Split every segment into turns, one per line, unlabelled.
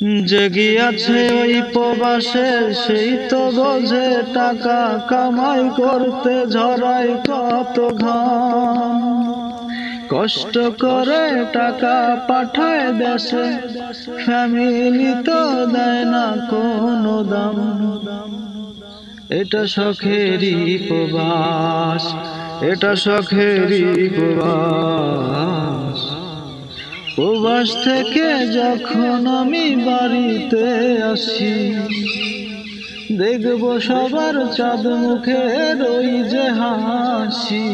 জেগে আছে ওই প্রবাসে, সেই তো বোঝে টাকা কামাই করতে ঝরায় কত ঘাম। কষ্ট করে টাকা পাঠায় দেশে, ফ্যামিলি তো দেয় না কোনো দাম। এটা শখেরই প্রবাস, এটা শখেরই প্রবাস। প্রবাস থেকে যখন আমি বাড়িতে আসি, দেখব সবার চাঁদ মুখের ওই যে হাসি।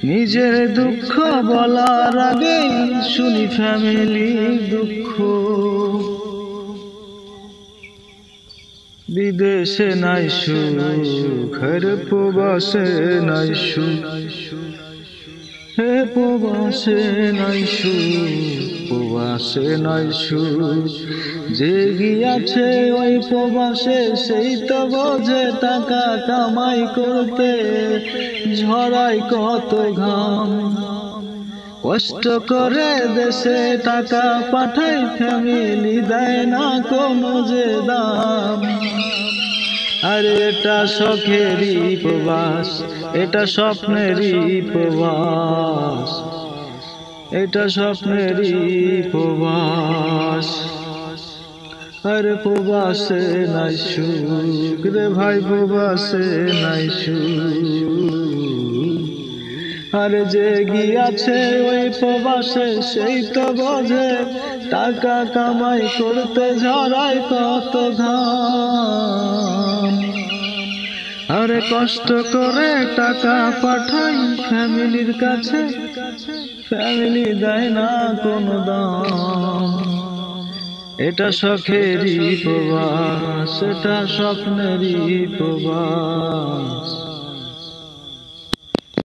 নিজের দুঃখ বলার আগে শুনি ফ্যামিলির দুঃখ। বিদেশে নাই সুখ, হে প্রবাসে নাই সুখ, হে প্রবাসে নাই সুখ, প্রবাসে নাই সুখ। জেগে আছে ওই প্রবাসে, সেই তো বোঝে টাকা কামাই করতে ঝরায় কত ঘাম। কষ্ট করে দেশে টাকা পাঠায়, ফ্যামিলি দেয় না কোনো যে দাম। আরে এটা শখেরই প্রবাস, এটা স্বপ্নেরই প্রবাস, এটা স্বপ্নেরই প্রবাস। আরে প্রবাসে নাই সুখ রে ভাই, প্রবাসে নাই সুখ। আরে জেগে আছে ওই প্রবাসে, সেই তো বোঝে টাকা কামাই করতে ঝরায় কত ঘাম। আরে কষ্ট করে টাকা পাঠাই ফ্যামিলির কাছে, ফ্যামিলি দেয় না কোনো দাম। এটা শখেরই প্রবাস, এটা স্বপ্নেরই প্রবাস।